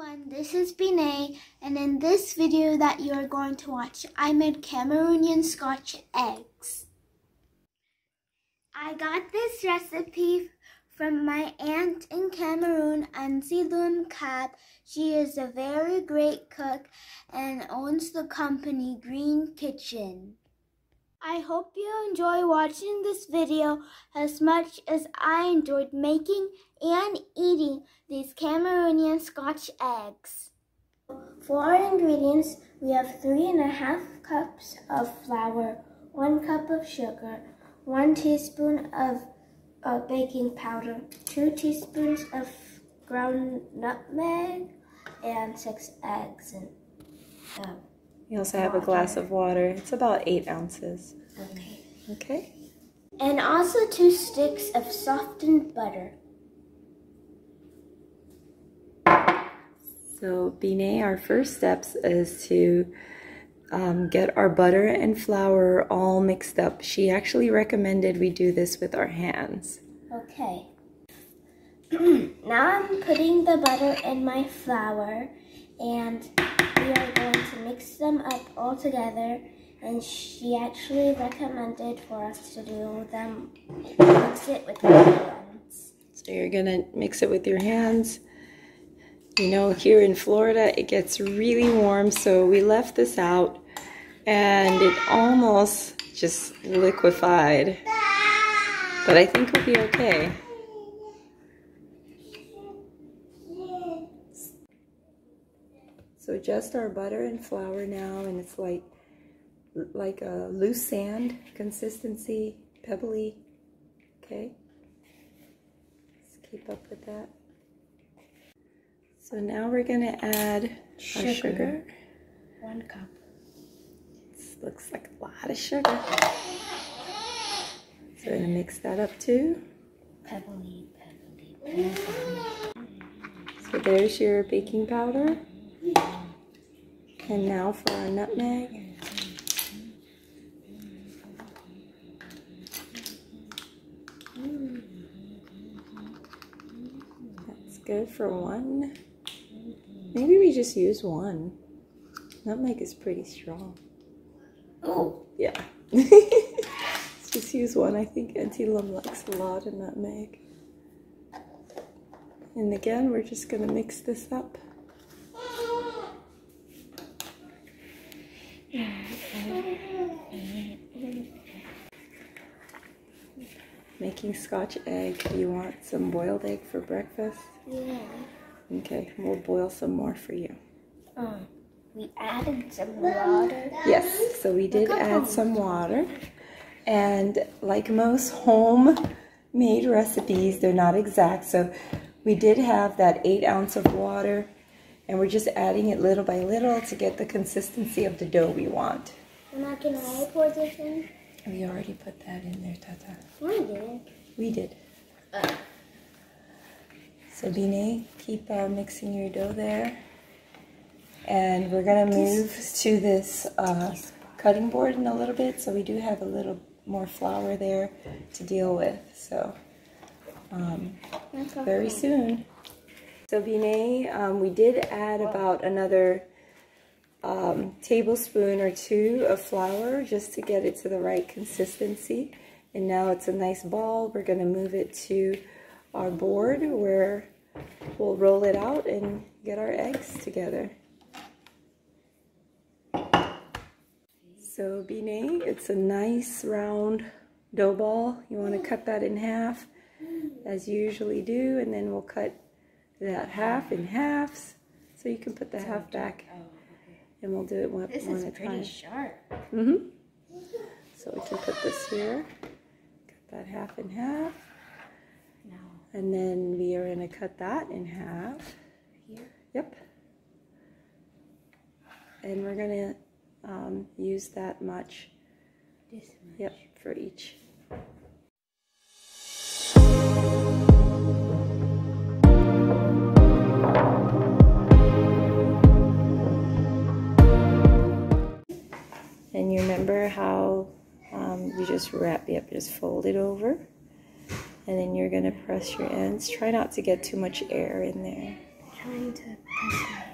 everyone, this is Binay, and in this video that you are going to watch, I made Cameroonian Scotch eggs. I got this recipe from my aunt in Cameroon, Auntie Lum Cab. She is a very great cook and owns the company Green Kitchen. I hope you enjoy watching this video as much as I enjoyed making and eating these Cameroonian Scotch eggs. For our ingredients, we have 3½ cups of flour, 1 cup of sugar, 1 teaspoon of baking powder, 2 teaspoons of ground nutmeg, and 6 eggs. You also have a glass of water. It's about 8 ounces. Okay. And also 2 sticks of softened butter. So, Binay, our first steps is to get our butter and flour all mixed up. She actually recommended we do this with our hands. Okay. Now I'm putting the butter in my flour, and we are going to mix them up all together. And she actually recommended for us to do them, mix it with our hands. So you're gonna mix it with your hands. You know, here in Florida, it gets really warm, so we left this out, and it almost just liquefied. But I think we'll be okay. So just our butter and flour now, and it's like a loose sand consistency, pebbly. Okay, let's keep up with that. So now we're gonna add our sugar. 1 cup. This looks like a lot of sugar. So we're gonna mix that up too. Pebbly. So there's your baking powder. And now for our nutmeg. That's good for 1. Maybe we just use 1. Nutmeg is pretty strong. Oh. Yeah. Let's just use 1. I think Auntie Lum likes a lot of nutmeg. And again, we're just going to mix this up. Making Scotch egg. You want some boiled egg for breakfast? Yeah. Okay, we'll boil some more for you. We added some water. Yes, so we did add some water. And like most homemade recipes, they're not exact. So we did have that 8 ounces of water, and we're just adding it little by little to get the consistency of the dough we want. And can I pour this in? We already put that in there, Tata. I did. We did. So Binay, keep mixing your dough there. And we're gonna move to this cutting board in a little bit. So we do have a little more flour there to deal with. So very soon. So Binay, we did add about another tablespoon or 2 of flour just to get it to the right consistency. And now it's a nice ball. We're going to move it to our board where we'll roll it out and get our eggs together. So Binay, it's a nice round dough ball. You want to cut that in half as you usually do, and then we'll cut that half in halves so you can put the half back. And we'll do it one at a time. This is pretty sharp. So we can put this here. Cut that half in half. No. And then we are going to cut that in half. Here? Yep. And we're going to use that much. This much? Yep, for each. And you remember how you just just fold it over, and then you're going to press your ends. Try not to get too much air in there. Trying to press my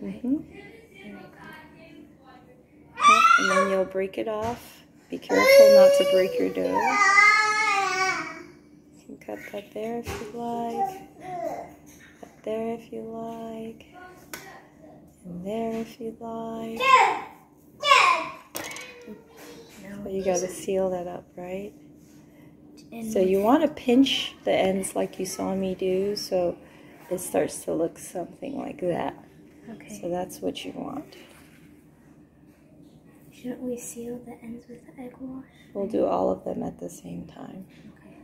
Mm-hmm. And then you'll break it off. Be careful not to break your dough. You can cut that there if you like. Cut there if you like. And there if you like. So you got to seal that up, right? So you want to pinch the ends like you saw me do, so it starts to look something like that. Okay. So that's what you want. Shouldn't we seal the ends with the egg wash? We'll do all of them at the same time. Okay.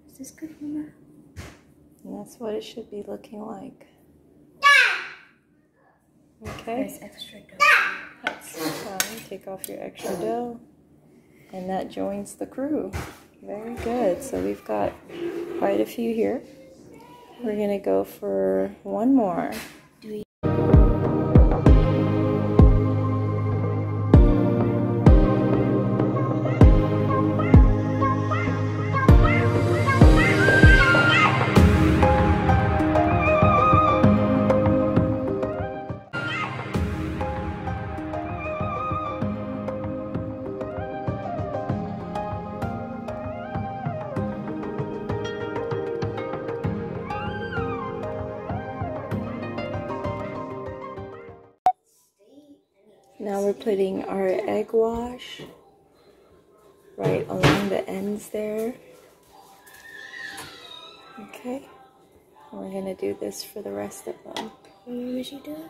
Is this good, Mama? And that's what it should be looking like. Okay? There's extra dough. That's fine. Take off your extra dough. And that joins the crew. Very good. So we've got quite a few here. We're going to go for one more. Now we're putting our egg wash right along the ends there. Okay, and we're going to do this for the rest of them. Where should do it?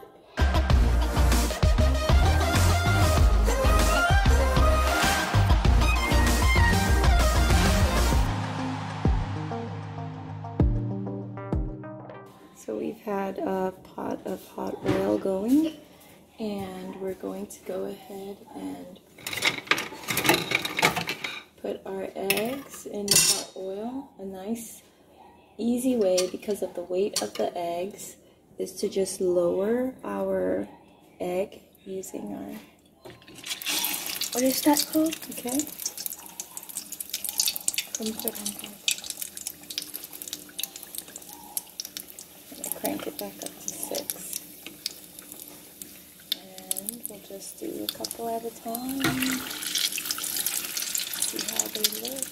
So we've had a pot of hot oil going, and we're going to go ahead and put our eggs in the hot oil. A nice easy way, because of the weight of the eggs, is to just lower our egg using our... What is that called? Okay. Come put it on top. Crank it back up to 6. And we'll just do a couple at a time. See how they look.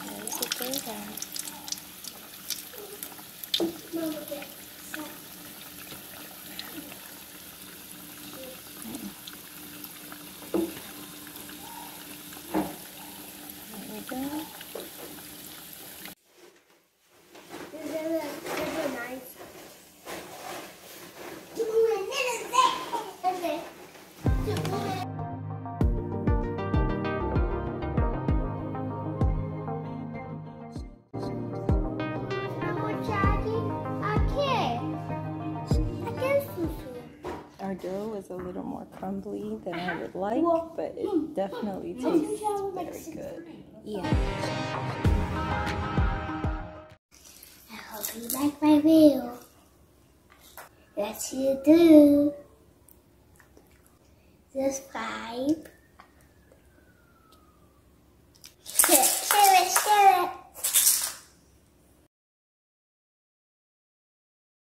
There's the third one. Our dough is a little more crumbly than I would like, but it definitely tastes very good. Yeah. I hope you like my video. Yes, you do. Subscribe.